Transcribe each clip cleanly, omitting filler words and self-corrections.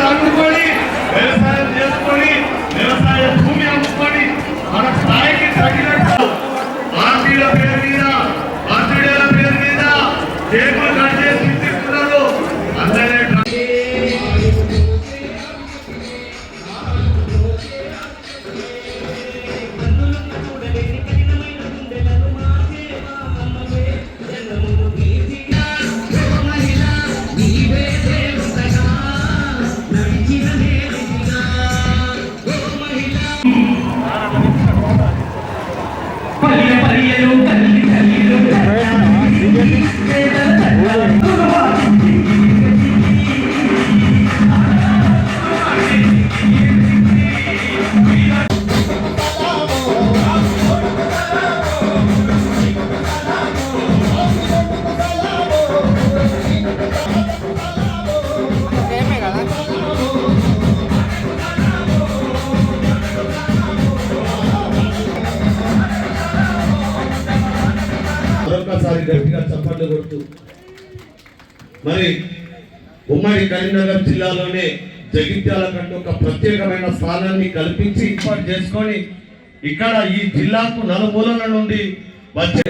అమ్ముకొని వ్యవసాయం చేసుకొని వ్యవసాయ భూమి అమ్ముకొని మన స్థాయికి తగినట్టు ఆర్టీల పేరు మీద ఆర్టీడీల పేరు మీద టేబుల్ కట్ చేసి ఇస్తున్నారు. అందరే మరొకసారి గట్టిగా చప్పట్లు కొడుతూ మరి ఉమ్మడి కరీంనగర్ జిల్లాలోనే జగిత్యాల కంటే ఒక ప్రత్యేకమైన స్థానాన్ని కల్పించి ఏర్పాటు చేసుకొని ఇక్కడ ఈ జిల్లాకు నలుమూలల నుండి వచ్చే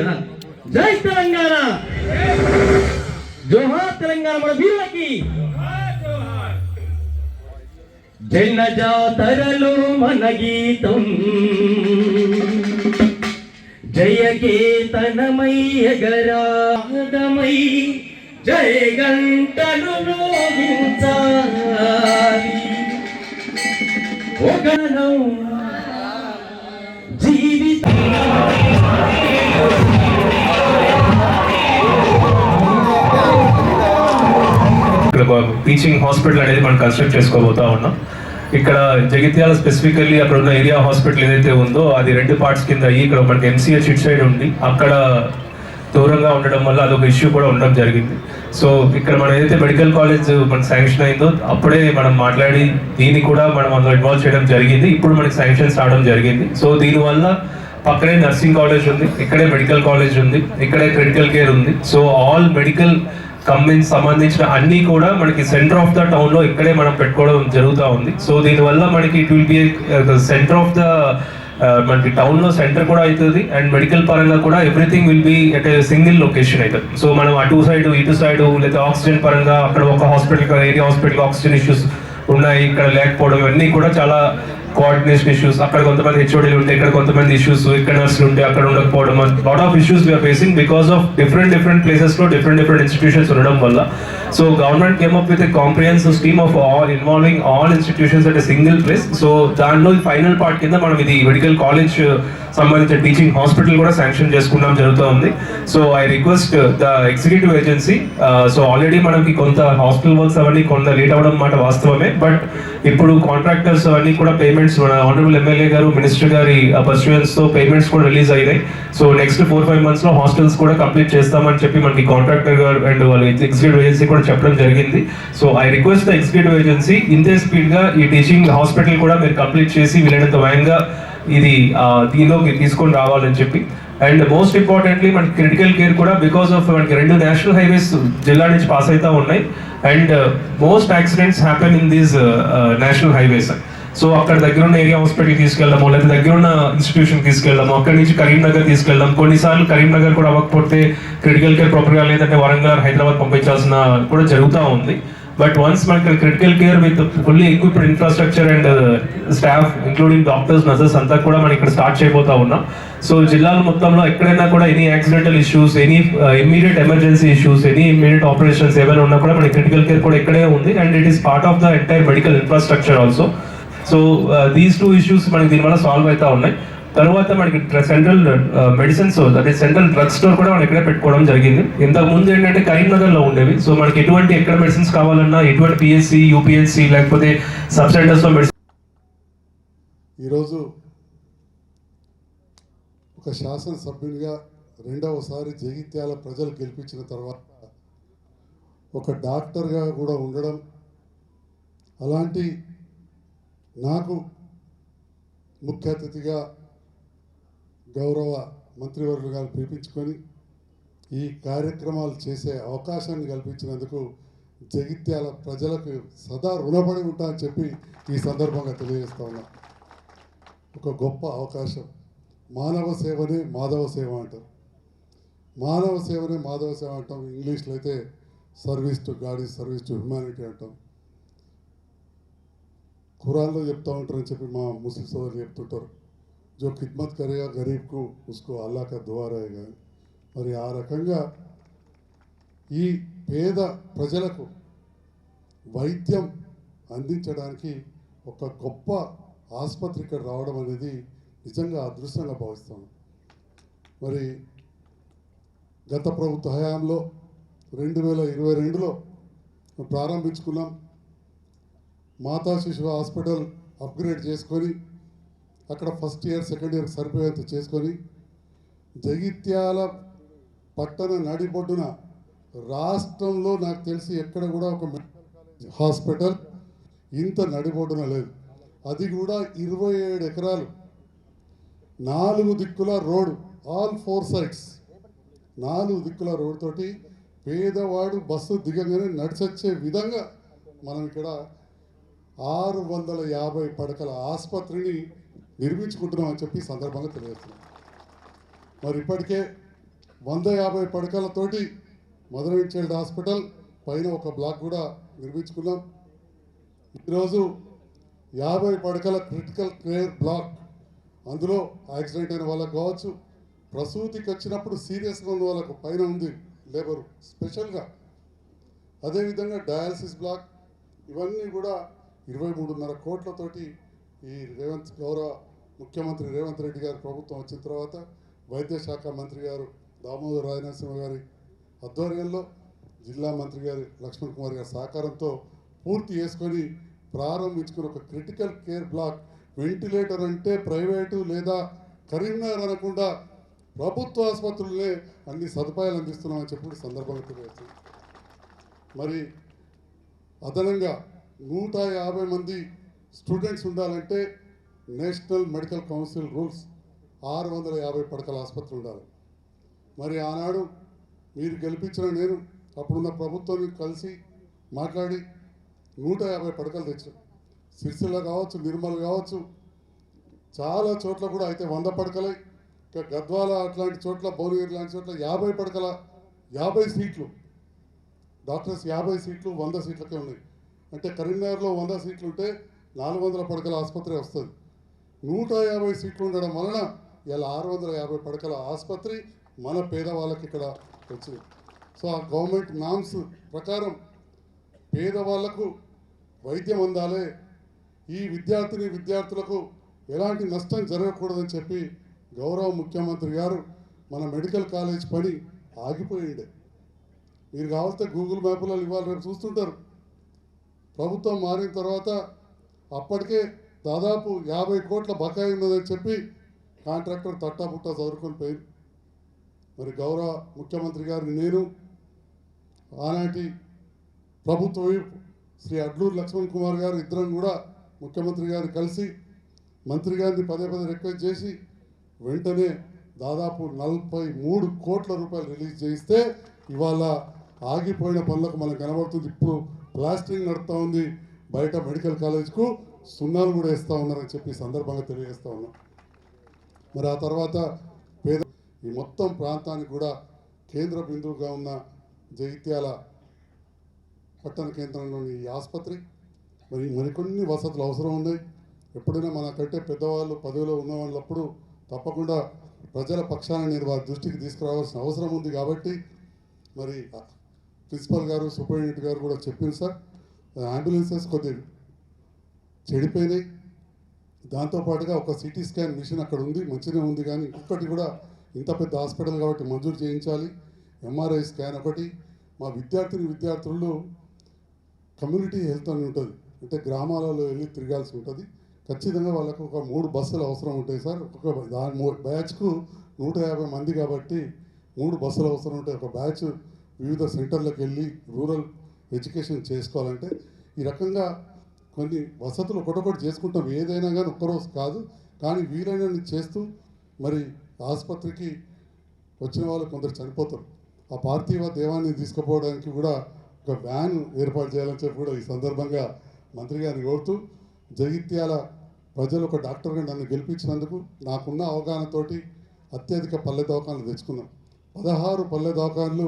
జై తెలంగాణ, జోహార్ తెలంగాణ మన వీరులకి. జన జాతరలో మన గీతం జయ కేతనమై ఎగరాదమై జయ గంటలు మోగించాలి. ఒక జీవితం టీచింగ్ హాస్పిటల్ అనేది మనం కన్స్ట్రక్ట్ చేసుకోబోతా ఉన్నాం. ఇక్కడ జగిత్యాల స్పెసిఫికల్లీ అక్కడ ఉన్న ఏరియా హాస్పిటల్ ఏదైతే ఉందో అది 2 పార్ట్స్ కింద అయ్యి ఇక్కడ మనకి ఎంసీహెచ్ ఇట్ సైడ్ ఉంది. అక్కడ దూరంగా ఉండడం వల్ల అదొక ఇష్యూ కూడా ఉండడం జరిగింది. సో ఇక్కడ మనం ఏదైతే మెడికల్ కాలేజ్ మనకు శాంక్షన్ అయిందో అప్పుడే మనం మాట్లాడి దీన్ని కూడా మనం అందులో ఇన్వాల్వ్ చేయడం జరిగింది. ఇప్పుడు మనకి శాంక్షన్స్ రావడం జరిగింది. సో దీనివల్ల పక్కనే నర్సింగ్ కాలేజ్ ఉంది, ఇక్కడే మెడికల్ కాలేజ్ ఉంది, ఇక్కడే క్రిటికల్ కేర్ ఉంది. సో ఆల్ మెడికల్ కంపెనీస్ సంబంధించిన అన్ని కూడా మనకి సెంటర్ ఆఫ్ ద టౌన్ లో ఇక్కడే మనం పెట్టుకోవడం జరుగుతూ ఉంది. సో దీనివల్ల మనకి it will be centre of the మనకి టౌన్ లో సెంటర్ కూడా అవుతుంది అండ్ మెడికల్ పరంగా కూడా everything will be at a single location అవుతుంది. సో మనం అటు సైడ్ ఇటు సైడ్ లేదా ఆక్సిజన్ పరంగా అక్కడ ఒక hospital area hospital oxygen issues ఉన్నాయి, ఇక్కడ లేకపోవడం ఇవన్నీ కూడా చాలా కోఆర్డినేషన్ ఇష్యూస్. అక్కడ కొంతమంది హెచ్ఓడీలు ఉంటే ఇక్కడ కొంతమంది ఇష్యూస్, ఇక్కడ నర్సులు ఉంటే అక్కడ ఉండకపోవడం, lot of issues we're facing because of different places లో డిఫరెంట్ ఇన్స్టిట్యూషన్స్ ఉండడం వల్ల. So government came up with a comprehensive scheme of all involving all institutions at a single place. So దానిలో ఫైనల్ పార్ట్ కింద మనం ఇది medical college సంబంధించిన teaching hospital కూడా sanction చేసుకున్నాం జరుగుతూ ఉంది. So I request the executive agency, so already మనకి కొంత హాస్పిటల్ వర్క్స్ అవన్నీ కొంత లేట్ అవ్వడం మాట వాస్తవమే, బట్ ఇప్పుడు కాంట్రాక్టర్స్ అవన్నీ కూడా పేమెంట్స్ మన ఆనరబుల్ ఎమ్మెల్యే గారు మినిస్టర్ గారి పర్సూయెన్స్ తో పేమెంట్స్ కూడా రిలీజ్ అయినాయి. సో నెక్స్ట్ 4-5 months లో హాస్టల్స్ కూడా కంప్లీట్ చేస్తామని చెప్పి మనకి కాంట్రాక్టర్ గారు అండ్ వాళ్ళ ఎగ్జిక్యూటివ్ ఏజెన్సీ కూడా చెప్పడం జరిగింది. So I request the executive agency ఇంతే స్పీడ్ గా ఈ టీచింగ్ హాస్పిటల్ కూడా మీరు కంప్లీట్ చేసి వీలైనంత వేగంగా ఇది దీనిలోకి తీసుకొని రావాలని చెప్పి. అండ్ మోస్ట్ ఇంపార్టెంట్లీ మనకి క్రిటికల్ కేర్ కూడా బికాస్ ఆఫ్ మనకి 2 నేషనల్ హైవేస్ జిల్లా నుంచి పాస్ అవుతా ఉన్నాయి and most accidents happen in these national highways. So అక్కడ దగ్గర ఉన్న ఏరియా హాస్పిటల్ తీసుకెళ్ళడము లేదా దగ్గర ఉన్న ఇన్స్టిట్యూషన్ తీసుకెళ్ళడము, అక్కడి నుంచి కరీంనగర్ తీసుకెళ్ళడం, కొన్నిసార్లు కరీంనగర్ కూడా అవ్వకపోతే క్రిటికల్ కేర్ ప్రాపర్గా లేదంటే వరంగల్ హైదరాబాద్ పంపించాల్సిన కూడా జరుగుతూ ఉంది. బట్ వన్స్ మనకి critical care with fully equipped infrastructure and staff including doctors nurses అంతా కూడా మనం ఇక్కడ స్టార్ట్ చేయబోతా ఉన్నాం. సో జిల్లాల మొత్తంలో ఎక్కడైనా కూడా any accidental issues, any immediate emergency issues, any immediate operations ఏమైనా ఉన్నా కూడా మనకి క్రిటికల్ కేర్ కూడా ఇక్కడే ఉంది and it is part of the entire medical infrastructure also. So these 2 issues మనకి దీనివల్ల సాల్వ్ అవుతా ఉన్నాయి. తర్వాత మనకి సెంట్రల్ మెడిసిన్స్ అదే సెంట్రల్ డ్రగ్ స్టోర్ కూడా మనం ఇక్కడే పెట్టుకోవడం జరిగింది. ఇంతకు ముందు ఏంటంటే కరీంనగర్ లో ఉండేవి. సో మనకి ఎటువంటి ఎక్కడ మెడిసిన్స్ కావాలన్నా ఎటువంటి పిఎస్సి యూపీఎస్సి లేకపోతే సబ్ సెంటర్స్ లో మెడిసిన్. ఈరోజు ఒక శాసనసభ్యునిగా 2వసారి జగిత్యాల ప్రజలు గెలిపించిన తర్వాత ఒక డాక్టర్గా కూడా ఉండడం, అలాంటి నాకు ముఖ్య అతిథిగా గౌరవ మంత్రివర్యులు గారు పిలిపించుకొని ఈ కార్యక్రమాలు చేసే అవకాశాన్ని కల్పించినందుకు జగిత్యాల ప్రజలకు సదా రుణపడి ఉంటా అని చెప్పి ఈ సందర్భంగా తెలియజేస్తా ఉన్నా. ఒక గొప్ప అవకాశం. మానవ సేవనే మాధవ సేవ అంటారు. మానవ సేవనే మాధవ సేవ అంటాం. ఇంగ్లీష్లో అయితే service to God is service to humanity అంటాం. ఖురాన్లో చెప్తా ఉంటారని చెప్పి మా ముస్లిం సోదరులు చెప్తుంటారు, జో ఖిద్మత్ కరేగా గరీబ్కు ఉస్కో అల్లా కా దుఆ रहेगा. మరి ఆ రకంగా ఈ పేద ప్రజలకు వైద్యం అందించడానికి ఒక గొప్ప ఆసుపత్రి ఇక్కడ రావడం అనేది నిజంగా అదృష్టంగా భావిస్తాను. మరి గత ప్రభుత్వ హయాంలో 2022లో ప్రారంభించుకున్నాం. మాతా శిశు హాస్పిటల్ అప్గ్రేడ్ చేసుకొని అక్కడ ఫస్ట్ ఇయర్ సెకండ్ ఇయర్ సరిపోయేంత చేసుకొని జగిత్యాల పట్టణ నడిబొడ్డున రాష్ట్రంలో నాకు తెలిసి ఎక్కడ కూడా ఒక మెడికల్ కాలేజ్ హాస్పిటల్ ఇంత నడిబొడ్డున లేదు. అది కూడా 27 ఎకరాలు, 4 దిక్కుల రోడ్డు, ఆల్ 4 సైడ్స్, 4 దిక్కుల రోడ్ తోటి పేదవాడు బస్సు దిగగానే నడిచొచ్చే విధంగా మనం ఇక్కడ 650 పడకల ఆసుపత్రిని నిర్మించుకుంటున్నాం అని చెప్పి సందర్భంగా తెలియజేస్తున్నాం. మరి ఇప్పటికే 150 పడకలతోటి మదర్ అండ్ చైల్డ్ హాస్పిటల్ పైన ఒక బ్లాక్ కూడా నిర్మించుకున్నాం. ఈరోజు 50 పడకల క్రిటికల్ కేర్ బ్లాక్, అందులో యాక్సిడెంట్ అయిన వాళ్ళకు కావచ్చు, ప్రసూతికి వచ్చినప్పుడు సీరియస్గా ఉన్న వాళ్ళకు పైన ఉంది లేబరు స్పెషల్గా. అదేవిధంగా డయాలసిస్ బ్లాక్, ఇవన్నీ కూడా 23.5 కోట్లతోటి ఈ గౌరవ ముఖ్యమంత్రి రేవంత్ రెడ్డి గారి ప్రభుత్వం వచ్చిన తర్వాత వైద్య శాఖ మంత్రి గారు దామోదర్ రాజనరసింహ గారి ఆధ్వర్యంలో జిల్లా మంత్రి గారి లక్ష్మణ్ కుమార్ గారి సహకారంతో పూర్తి చేసుకొని ప్రారంభించుకున్న ఒక క్రిటికల్ కేర్ బ్లాక్. వెంటిలేటర్ అంటే ప్రైవేటు లేదా కరీంనగర్ అనకుండా ప్రభుత్వ ఆసుపత్రులనే అన్ని సదుపాయాలు అందిస్తున్నామని చెప్పి సందర్భంగా తెలియజేస్తుంది. మరి అదనంగా 150 మంది స్టూడెంట్స్ ఉండాలంటే నేషనల్ మెడికల్ కౌన్సిల్ రూల్స్ 650 పడకల ఆసుపత్రి ఉండాలి. మరి ఆనాడు మీరు గెలిపించిన నేను అప్పుడున్న ప్రభుత్వాన్ని కలిసి మాట్లాడి 150 పడకలు తెచ్చాం. సిరిసిల్ల కావచ్చు, నిర్మల్ కావచ్చు, చాలా చోట్ల కూడా అయితే 100 పడకలై, ఇంకా గద్వాల అట్లాంటి చోట్ల, భువనగిరి లాంటి చోట్ల 50 పడకల 50 సీట్లు, డాక్టర్స్ 50 సీట్లు 100 సీట్లకే ఉన్నాయి. అంటే కరీంనగర్లో 100 సీట్లు ఉంటే 400 పడకల ఆసుపత్రి వస్తుంది. 150 సీట్లు ఉండడం వలన ఇలా 650 పడకల ఆసుపత్రి మన పేదవాళ్ళకి ఇక్కడ వచ్చింది. సో ఆ గవర్నమెంట్ నామ్స్ ప్రకారం పేదవాళ్లకు వైద్యం అందాలి, ఈ విద్యార్థులకు ఎలాంటి నష్టం జరగకూడదని చెప్పి గౌరవ ముఖ్యమంత్రి గారు మన మెడికల్ కాలేజ్ పని ఆగిపోయిండే. మీరు కావాల్సిన గూగుల్ మ్యాప్లలో ఇవాళ రేపు చూస్తుంటారు. ప్రభుత్వం మారిన తర్వాత అప్పటికే దాదాపు 50 కోట్ల బకాయి ఉన్నదని చెప్పి కాంట్రాక్టర్ తట్టాబుట్టా చదువుకొని పోయింది. మరి గౌరవ ముఖ్యమంత్రి గారిని నేను, ఆనాటి ప్రభుత్వ శ్రీ అడ్లూరు లక్ష్మణ్ కుమార్ గారు ఇద్దరం కూడా ముఖ్యమంత్రి గారిని కలిసి మంత్రి గారిని పదే రిక్వెస్ట్ చేసి వెంటనే దాదాపు 43 కోట్ల రూపాయలు రిలీజ్ చేయిస్తే ఇవాళ ఆగిపోయిన పనులకు మనకు కనబడుతుంది. ఇప్పుడు ప్లాస్టింగ్ నడుస్తూ ఉంది, బయట మెడికల్ కాలేజ్కు సున్నాలు కూడా వేస్తూ ఉన్నారని చెప్పి సందర్భంగా తెలియజేస్తూ ఉన్నాం. మరి ఆ తర్వాత ఈ మొత్తం ప్రాంతానికి కూడా కేంద్ర బిందువుగా ఉన్న జగిత్యాల పట్టణ కేంద్రంలోని ఈ ఆసుపత్రి, మరి మరికొన్ని వసతులు అవసరం ఉన్నాయి. ఎప్పుడైనా మనకంటే పెద్దవాళ్ళు పదవిలో ఉన్న వాళ్ళప్పుడు తప్పకుండా ప్రజల పక్షాన నేను వారి దృష్టికి తీసుకురావాల్సిన అవసరం ఉంది. కాబట్టి మరి ప్రిన్సిపల్ గారు, సూపరింటెండెంట్ గారు కూడా చెప్పింది సార్, అంబులెన్సెస్ కొద్దిగా చెడిపోయినాయి. దాంతోపాటుగా ఒక సిటీ స్కాన్ మిషన్ అక్కడ ఉంది, మంచిగా ఉంది, కానీ ఇంకొకటి కూడా ఇంత పెద్ద హాస్పిటల్ కాబట్టి మంజూరు చేయించాలి. ఎంఆర్ఐ స్కాన్ ఒకటి. మా విద్యార్థులు కమ్యూనిటీ హెల్త్ అని ఉంటుంది, అంటే గ్రామాలలో వెళ్ళి తిరగాల్సి ఉంటుంది. ఖచ్చితంగా వాళ్ళకు ఒక 3 బస్సులు అవసరం ఉంటాయి సార్. ఒక బ్యాచ్కు 150 మంది కాబట్టి 3 బస్సులు అవసరం ఉంటాయి. ఒక బ్యాచ్ వివిధ సెంటర్లకు వెళ్ళి రూరల్ ఎడ్యుకేషన్ చేసుకోవాలంటే ఈ రకంగా కొన్ని వసతులు ఒకటొకటి చేసుకుంటాం. ఏదైనా కానీ ఒక్కరోజు కాదు, కానీ వీలైనన్ని చేస్తూ మరి ఆసుపత్రికి వచ్చిన వాళ్ళు కొందరు చనిపోతారు. ఆ పార్థివ దేవాన్ని తీసుకుపోవడానికి కూడా ఒక వ్యాన్ ఏర్పాటు చేయాలని చెప్పి కూడా ఈ సందర్భంగా మంత్రి గారిని కోరుతూ, జగిత్యాల ప్రజలు ఒక డాక్టర్గా నన్ను గెలిపించినందుకు నాకున్న అవగాహనతోటి అత్యధిక పల్లె దవాఖానలు తెచ్చుకున్నాం. 16 పల్లె దవాఖానలు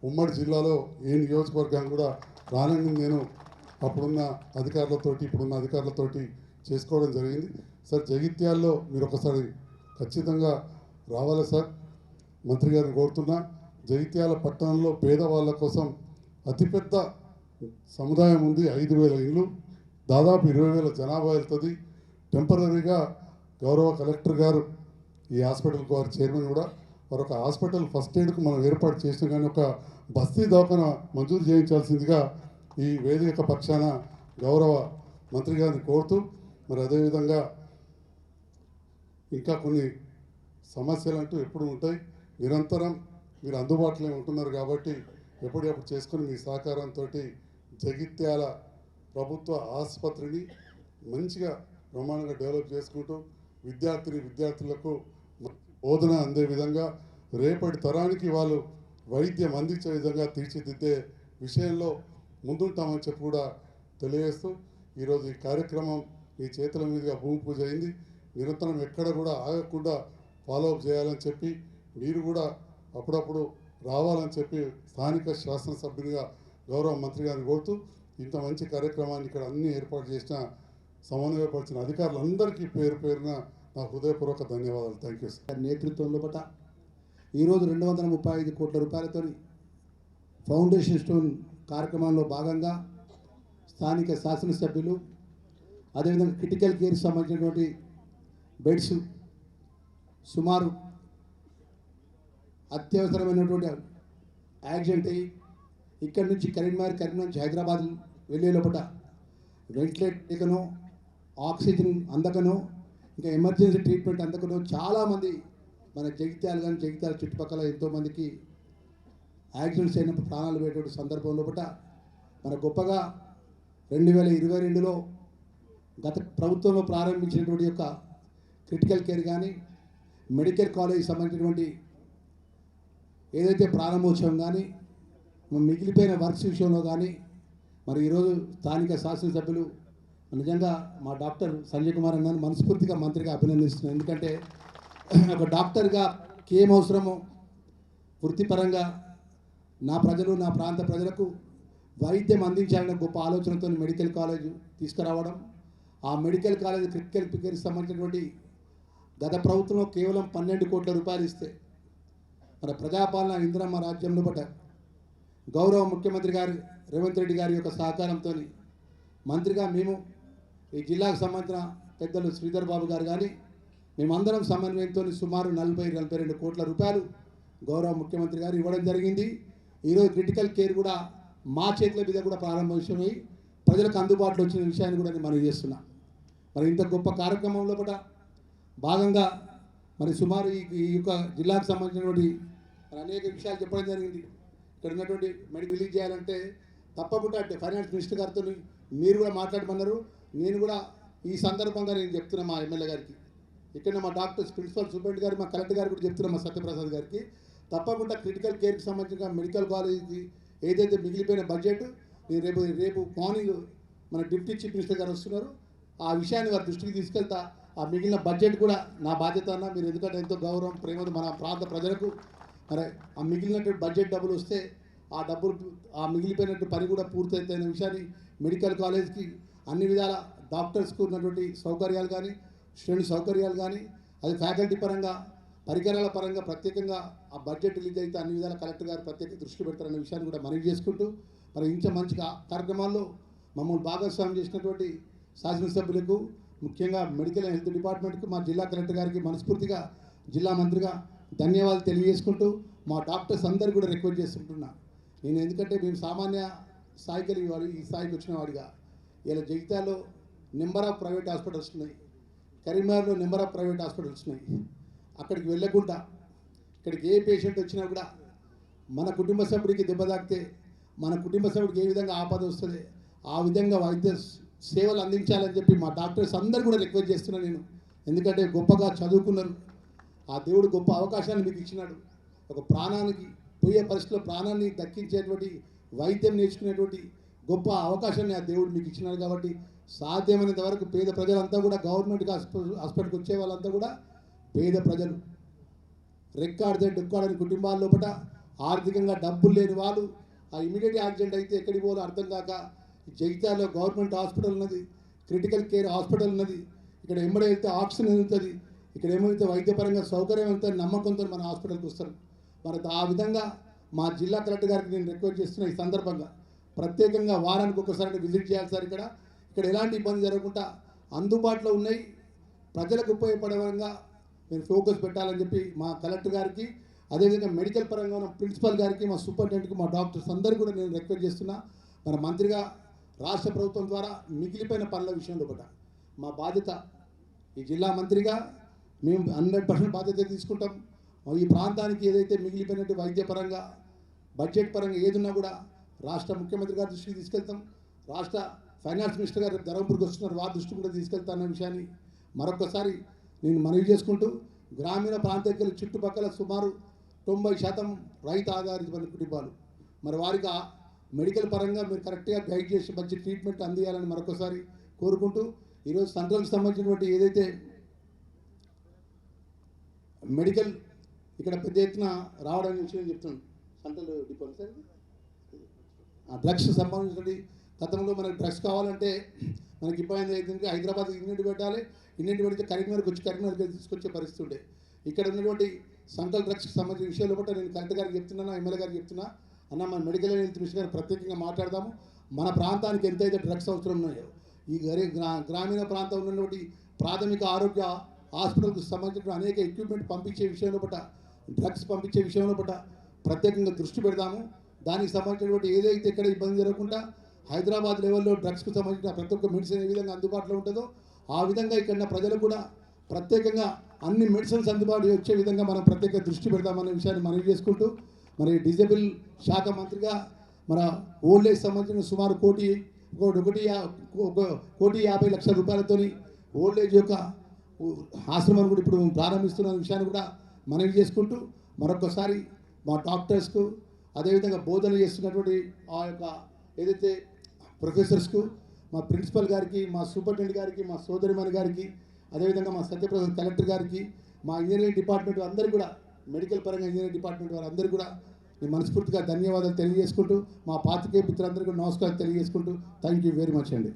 ఉమ్మడి జిల్లాలో ఏ నియోజకవర్గం కూడా రానని నేను అప్పుడున్న అధికారులతోటి ఇప్పుడున్న అధికారులతోటి చేసుకోవడం జరిగింది. సార్, జగిత్యాల్లో మీరు ఒకసారి ఖచ్చితంగా రావాలి సార్. మంత్రి గారిని కోరుతున్నా, జగిత్యాల పట్టణంలో పేదవాళ్ళ కోసం అతిపెద్ద సముదాయం ఉంది. 5,000 ఇళ్ళు, దాదాపు 20,000 జనాభా వెళ్తుంది. టెంపరీగా గౌరవ కలెక్టర్ గారు ఈ హాస్పిటల్కి వారి చైర్మన్ కూడా వారు ఒక హాస్పిటల్ ఫస్ట్ ఎయిడ్కు మనం ఏర్పాటు చేసిన కానీ ఒక బస్తీ దవాఖాన మంజూరు చేయించాల్సిందిగా ఈ వేదిక పక్షాన గౌరవ మంత్రి గారిని కోరుతూ, మరి అదేవిధంగా ఇంకా కొన్ని సమస్యలు అంటూ ఎప్పుడు ఉంటాయి. నిరంతరం మీరు అందుబాటులో ఉంటున్నారు కాబట్టి ఎప్పటికప్పుడు చేసుకుని మీ సహకారంతో జగిత్యాల ప్రభుత్వ ఆసుపత్రిని మంచిగా బ్రహ్మాండంగా డెవలప్ చేసుకుంటూ విద్యార్థులకు బోధన అందే విధంగా రేపటి తరానికి వాళ్ళు వైద్యం అందించే విధంగా తీర్చిదిద్దే విషయంలో ముందుంటామని చెప్పి కూడా తెలియజేస్తూ, ఈరోజు ఈ కార్యక్రమం మీ చేతుల మీదుగా భూమి పూజ అయింది. నిరంతరం ఎక్కడ కూడా ఆగకుండా ఫాలోఅప్ చేయాలని చెప్పి మీరు కూడా అప్పుడప్పుడు రావాలని చెప్పి స్థానిక శాసనసభ్యునిగా గౌరవ మంత్రి గారిని కోరుతూ, ఇంత మంచి కార్యక్రమాన్ని ఇక్కడ అన్ని ఏర్పాటు చేసిన సమన్వయపరిచిన అధికారులందరికీ పేరు పేరున నా హృదయపూర్వక ధన్యవాదాలు. Thank you sir. నేతృత్వంలో బట ఈరోజు 235 కోట్ల రూపాయలతో ఫౌండేషన్ స్టోన్ కార్యక్రమంలో భాగంగా స్థానిక శాసనసభ్యులు అదేవిధంగా క్రిటికల్ కేర్ సంబంధించినటువంటి బెడ్స్ సుమారు అత్యవసరమైనటువంటి యాక్సిడెంట్ అయ్యి ఇక్కడి నుంచి కరీంనగర్ నుంచి హైదరాబాద్ వెళ్ళే లోపల వెంటిలేటర్ లేకనో ఆక్సిజన్ అందకనో ఇంకా ఎమర్జెన్సీ ట్రీట్మెంట్ అందకనో చాలామంది మన జగిత్యాల చుట్టుపక్కల ఎంతోమందికి యాక్సిడెంట్స్ అయినప్పుడు ప్రాణాలు పోయేటువంటి సందర్భం లోపల మన గొప్పగా 2022లో గత ప్రభుత్వంలో ప్రారంభించినటువంటి యొక్క క్రిటికల్ కేర్ కానీ మెడికల్ కాలేజ్ సంబంధించినటువంటి ఏదైతే ప్రారంభోత్సవం కానీ మిగిలిపోయిన వర్క్స్ విషయంలో కానీ మరి ఈరోజు స్థానిక శాసనసభ్యులు నిజంగా మా డాక్టర్ సంజయ్ కుమార్ అన్నాను మనస్ఫూర్తిగా మంత్రిగా అభినందిస్తున్నాను. ఎందుకంటే ఒక డాక్టర్గా ఏం అవసరమో వృత్తిపరంగా నా ప్రజలు నా ప్రాంత ప్రజలకు వైద్యం అందించాలనే గొప్ప ఆలోచనతో మెడికల్ కాలేజ్ తీసుకురావడం, ఆ మెడికల్ కాలేజ్ క్రిటికల్ కేర్కి సంబంధించినటువంటి గత ప్రభుత్వంలో కేవలం 12 కోట్ల రూపాయలు ఇస్తే మన ప్రజాపాలన ఇందిరమ్మ రాజ్యంలో పట్ట గౌరవ ముఖ్యమంత్రి గారు రేవంత్ రెడ్డి గారి యొక్క సహకారంతో మంత్రిగా మేము ఈ జిల్లాకు సంబంధించిన పెద్దలు శ్రీధర్ బాబు గారు కానీ మేమందరం సమన్వయంతో సుమారు 42 కోట్ల రూపాయలు గౌరవ ముఖ్యమంత్రి గారు ఇవ్వడం జరిగింది. ఈరోజు క్రిటికల్ కేర్ కూడా మా చేతుల మీద కూడా ప్రారంభమై ప్రజలకు అందుబాటులో వచ్చిన విషయాన్ని కూడా నేను మనవి చేస్తున్నా. మరి ఇంత గొప్ప కార్యక్రమంలో కూడా భాగంగా మరి సుమారు ఈ యొక్క జిల్లాకు సంబంధించినటువంటి అనేక విషయాలు చెప్పడం జరిగింది. ఇక్కడ ఉన్నటువంటి మెడికల్ రిలీజ్ చేయాలంటే తప్పకుండా అంటే ఫైనాన్స్ మినిస్టర్ గారితో మీరు కూడా మాట్లాడమన్నారు. నేను కూడా ఈ సందర్భంగా నేను చెప్తున్నా మా ఎమ్మెల్యే గారికి, ఇక్కడ మా డాక్టర్స్ ప్రిన్సిపల్ సూపరింటెండెంట్ గారు మా కలెక్టర్ గారు కూడా చెప్తున్నా మా సత్యప్రసాద్ గారికి, తప్పకుండా క్రిటికల్ కేర్కి సంబంధించిన మెడికల్ కాలేజీకి ఏదైతే మిగిలిపోయిన బడ్జెట్ నేను రేపు మార్నింగ్ మన డిప్యూటీ చీఫ్ మినిస్టర్ గారు వస్తున్నారు, ఆ విషయాన్ని వారి దృష్టికి తీసుకెళ్తా. ఆ మిగిలిన బడ్జెట్ కూడా నా బాధ్యత అన్న, మీరు ఎందుకంటే ఎంతో గౌరవం ప్రేమ మన ప్రాంత ప్రజలకు మరి ఆ మిగిలినటువంటి బడ్జెట్ డబ్బులు వస్తే ఆ డబ్బులు ఆ మిగిలిపోయినట్టు పని కూడా పూర్తయిన విషయాన్ని మెడికల్ కాలేజ్కి అన్ని విధాల డాక్టర్స్కు ఉన్నటువంటి సౌకర్యాలు కానీ స్టూడెంట్ సౌకర్యాలు కానీ అది ఫ్యాకల్టీ పరంగా పరికరాల పరంగా ప్రత్యేకంగా ఆ బడ్జెట్ రిలీజ్ అయితే అన్ని విధాల కలెక్టర్ గారు ప్రత్యేక దృష్టి పెడతారనే విషయాన్ని కూడా మనవి చేసుకుంటూ మరి ఇంత మంచి కార్యక్రమాల్లో మమ్మల్ని భాగస్వామ్యం చేసినటువంటి శాసనసభ్యులకు ముఖ్యంగా మెడికల్ అండ్ హెల్త్ డిపార్ట్మెంట్కి మా జిల్లా కలెక్టర్ గారికి మనస్ఫూర్తిగా జిల్లా మంత్రిగా ధన్యవాదాలు తెలియజేసుకుంటూ మా డాక్టర్స్ అందరు కూడా రిక్వెస్ట్ చేస్తుంటున్నా. నేను ఎందుకంటే మేము సామాన్య స్థాయికి ఈ స్థాయికి వచ్చిన వాడిగా ఇలా జగిత్యాలలో నెంబర్ ఆఫ్ ప్రైవేట్ హాస్పిటల్స్ ఉన్నాయి, కరీంనగర్లో నెంబర్ ఆఫ్ ప్రైవేట్ హాస్పిటల్స్ ఉన్నాయి. అక్కడికి వెళ్ళకుండా ఇక్కడికి ఏ పేషెంట్ వచ్చినా కూడా మన కుటుంబ సభ్యుడికి దెబ్బ తాకితే మన కుటుంబ సభ్యుడికి ఏ విధంగా ఆపద వస్తుంది ఆ విధంగా వైద్య సేవలు అందించాలని చెప్పి మా డాక్టర్స్ అందరు కూడా రిక్వెస్ట్ చేస్తున్నాను నేను. ఎందుకంటే గొప్పగా చదువుకున్నారు, ఆ దేవుడు గొప్ప అవకాశాన్ని మీకు ఇచ్చినాడు. ఒక ప్రాణానికి పోయే పరిస్థితిలో ప్రాణాన్ని దక్కించేటువంటి వైద్యం నేర్చుకునేటువంటి గొప్ప అవకాశాన్ని ఆ దేవుడు మీకు ఇచ్చినాడు. కాబట్టి సాధ్యమైనంత వరకు పేద ప్రజలంతా కూడా గవర్నమెంట్ హాస్పిటల్కి వచ్చే వాళ్ళంతా కూడా పేద ప్రజలు, రెక్కాడితే డొక్కాడని కుటుంబాల లోపల ఆర్థికంగా డబ్బులు లేని వాళ్ళు ఆ ఇమీడియట్ యాక్సిడెంట్ అయితే ఎక్కడికి పోలో అర్థం కాక జగిత్యాలలో గవర్నమెంట్ హాస్పిటల్ ఉన్నది, క్రిటికల్ కేర్ హాస్పిటల్ ఉన్నది. ఇక్కడ ఎమ్మడి వెళ్తే ఆక్సిజన్ వెళ్తుంది, ఇక్కడ ఏమైతే వైద్యపరంగా సౌకర్యం వెళ్తుంది నమ్మకంతో మన హాస్పిటల్కి వస్తారు. మరి ఆ విధంగా మా జిల్లా కలెక్టర్ గారికి నేను రిక్వెస్ట్ చేస్తున్న ఈ సందర్భంగా ప్రత్యేకంగా వారానికి ఒకసారి విజిట్ చేయాలి సార్. ఇక్కడ ఎలాంటి ఇబ్బంది జరగకుండా అందుబాటులో ఉన్నాయి, ప్రజలకు ఉపయోగపడే విధంగా నేను ఫోకస్ పెట్టాలని చెప్పి మా కలెక్టర్ గారికి, అదేవిధంగా మెడికల్ పరంగా ఉన్న ప్రిన్సిపల్ గారికి, మా సూపరింటెండెంట్కి, మా డాక్టర్స్ అందరికీ కూడా నేను రిక్వెస్ట్ చేస్తున్నా. మన మంత్రిగా రాష్ట్ర ప్రభుత్వం ద్వారా మిగిలిపోయిన పనుల విషయంలో కూడా మా బాధ్యత, ఈ జిల్లా మంత్రిగా మేము 100% బాధ్యత తీసుకుంటాం. ఈ ప్రాంతానికి ఏదైతే మిగిలిపోయినట్టు వైద్యపరంగా బడ్జెట్ పరంగా ఏదున్నా కూడా రాష్ట్ర ముఖ్యమంత్రి గారి దృష్టికి తీసుకెళ్తాం. రాష్ట్ర ఫైనాన్స్ మినిస్టర్ గారు ధర్మపురికి వస్తున్నారు, వారి దృష్టి కూడా తీసుకెళ్తానన్న విషయాన్ని మరొకసారి నేను మనవి చేసుకుంటూ, గ్రామీణ ప్రాంతానికి చుట్టుపక్కల సుమారు 90% రైతు ఆధారిత కుటుంబాలు, మరి వారికి మెడికల్ పరంగా మీరు కరెక్ట్గా గైడ్ చేసి మంచి ట్రీట్మెంట్ అందియాలని మరొకసారి కోరుకుంటూ, ఈరోజు సెంట్రల్కి సంబంధించినటువంటి ఏదైతే మెడికల్ ఇక్కడ పెద్ద ఎత్తున రావడం విషయం చెప్తున్నాను. సెంట్రల్ డిపార్ట్మెంట్ సార్ డ్రగ్స్ సంబంధించినటువంటి గతంలో మనకి డ్రగ్స్ కావాలంటే మనకి ఇబ్బంది అవుతుంది. హైదరాబాద్ ఇన్నింటి పెట్టాలి, ఇన్నింటి పెడితే కరీంనగర్కి వచ్చి కరీంనగర్కి తీసుకొచ్చే పరిస్థితి ఉండే. ఇక్కడ ఉన్నటువంటి సెంట్రల్ డ్రగ్స్కి సంబంధించిన విషయాల్లో కూడా నేను కలెక్టర్ గారికి చెప్తున్నాను, ఎమ్మెల్యే గారికి చెప్తున్నా, అన్న మన మెడికల్ హెల్త్ మినిస్టర్ గారు ప్రత్యేకంగా మాట్లాడదాము. మన ప్రాంతానికి ఎంతైతే డ్రగ్స్ అవసరం ఉన్నాయో ఈ గ్రామీణ ప్రాంతం ఉన్నటువంటి ప్రాథమిక ఆరోగ్య హాస్పిటల్కి సంబంధించిన అనేక ఎక్విప్మెంట్ పంపించే విషయంలో పట్ల, డ్రగ్స్ పంపించే విషయంలో పట్ల ప్రత్యేకంగా దృష్టి పెడదాము. దానికి సంబంధించినటువంటి ఏదైతే ఇక్కడ ఇబ్బంది జరగకుండా హైదరాబాద్ లెవెల్లో డ్రగ్స్కు సంబంధించిన ప్రతి ఒక్క మెడిసిన్ ఏ విధంగా అందుబాటులో ఉంటుందో ఆ విధంగా ఇక్కడ ప్రజలకు కూడా ప్రత్యేకంగా అన్ని మెడిసిన్స్ అందుబాటు వచ్చే విధంగా మనం ప్రత్యేక దృష్టి పెడదామనే విషయాన్ని మనవి చేసుకుంటూ, మరి డిజేబుల్ శాఖ మంత్రిగా మన ఓల్డ్ ఏజ్ సంబంధించిన సుమారు 1,50,00,000 రూపాయలతో ఓల్డ్ ఏజ్ యొక్క ఆశ్రమాన్ని కూడా ఇప్పుడు ప్రారంభిస్తున్న విషయాన్ని కూడా మనవి చేసుకుంటూ, మరొకసారి మా డాక్టర్స్కు, అదేవిధంగా బోధన చేస్తున్నటువంటి ఆ యొక్క ఏదైతే ప్రొఫెసర్స్కు, మా ప్రిన్సిపల్ గారికి, మా సూపరింటెండెంట్ గారికి, మా సోదరిమణి గారికి, అదేవిధంగా మా సత్యప్రసాద్ కలెక్టర్ గారికి, మా ఇంజనీరింగ్ డిపార్ట్మెంట్ అందరికీ కూడా, మెడికల్ పరంగా ఇంజనీరింగ్ డిపార్ట్మెంట్ వారందరికీ కూడా నేను మనస్ఫూర్తిగా ధన్యవాదాలు తెలియజేసుకుంటూ, మా పాత్రికేయ మిత్రులందరికీ నమస్కారం తెలియజేసుకుంటూ, థ్యాంక్ యూ వెరీ మచ్ అండి.